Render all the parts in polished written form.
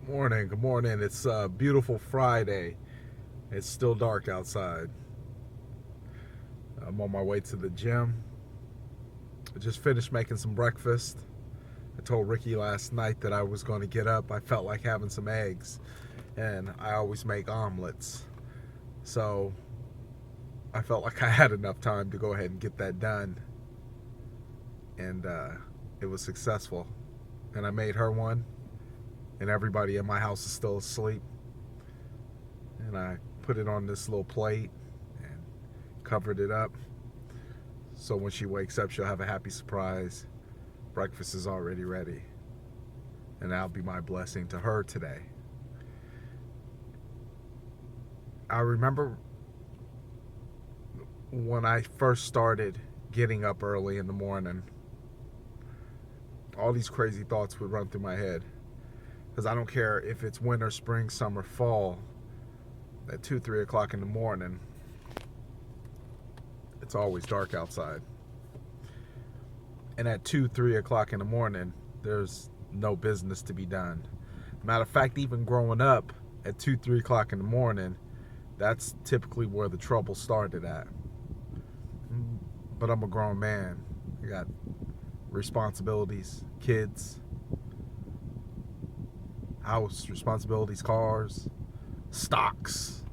Morning, good morning. It's a beautiful Friday. It's still dark outside. I'm on my way to the gym. I just finished making some breakfast. I told Ricky last night that I was going to get up. I felt like having some eggs, and I always make omelets. So I felt like I had enough time to go ahead and get that done. And it was successful. And I made her one, and everybody in my house is still asleep. And I put it on this little plate and covered it up. So when she wakes up, she'll have a happy surprise. Breakfast is already ready. And that'll be my blessing to her today. I remember when I first started getting up early in the morning, all these crazy thoughts would run through my head. Because I don't care if it's winter, spring, summer, fall, at 2, 3 o'clock in the morning, it's always dark outside. And at 2, 3 o'clock in the morning, there's no business to be done. Matter of fact, even growing up at 2, 3 o'clock in the morning, that's typically where the trouble started at. But I'm a grown man. I got responsibilities, kids, house responsibilities, cars, stocks,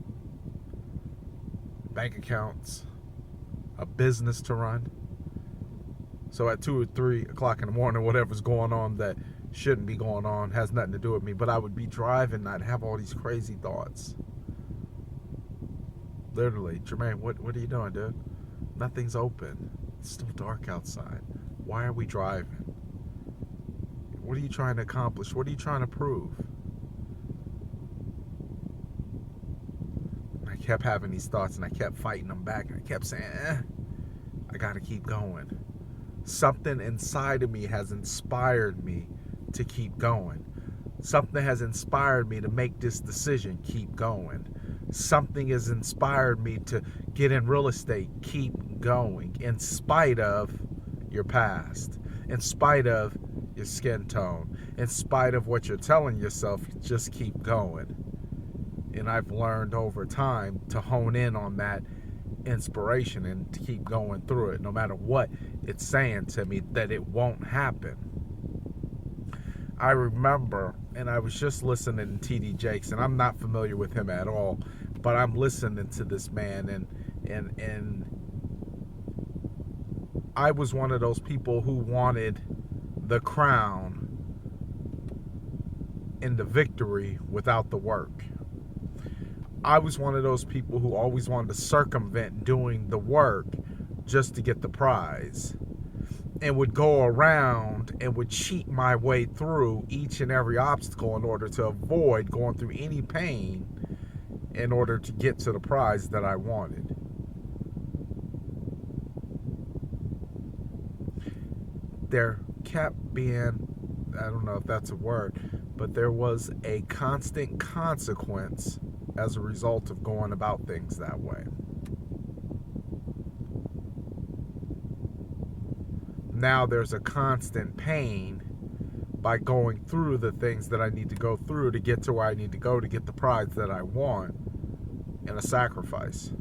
bank accounts, a business to run. So at 2 or 3 o'clock in the morning, whatever's going on that shouldn't be going on has nothing to do with me. But I would be driving and I'd have all these crazy thoughts. Literally, Jermaine, what are you doing, dude? Nothing's open. It's still dark outside. Why are we driving? What are you trying to accomplish? What are you trying to prove? I kept having these thoughts and I kept fighting them back. And I kept saying, I gotta keep going. Something inside of me has inspired me to keep going. Something has inspired me to make this decision, keep going. Something has inspired me to get in real estate, keep going. In spite of your past, in spite of your skin tone, in spite of what you're telling yourself, just keep going. And I've learned over time to hone in on that inspiration and to keep going through it, no matter what it's saying to me that it won't happen. I remember, and I was just listening to TD Jakes, and I'm not familiar with him at all, but I'm listening to this man, and I was one of those people who wanted the crown and the victory without the work. I was one of those people who always wanted to circumvent doing the work just to get the prize, and would go around and would cheat my way through each and every obstacle in order to avoid going through any pain in order to get to the prize that I wanted. There kept being, I don't know if that's a word, but there was a constant consequence as a result of going about things that way. Now there's a constant pain by going through the things that I need to go through to get to where I need to go to get the prize that I want, and a sacrifice.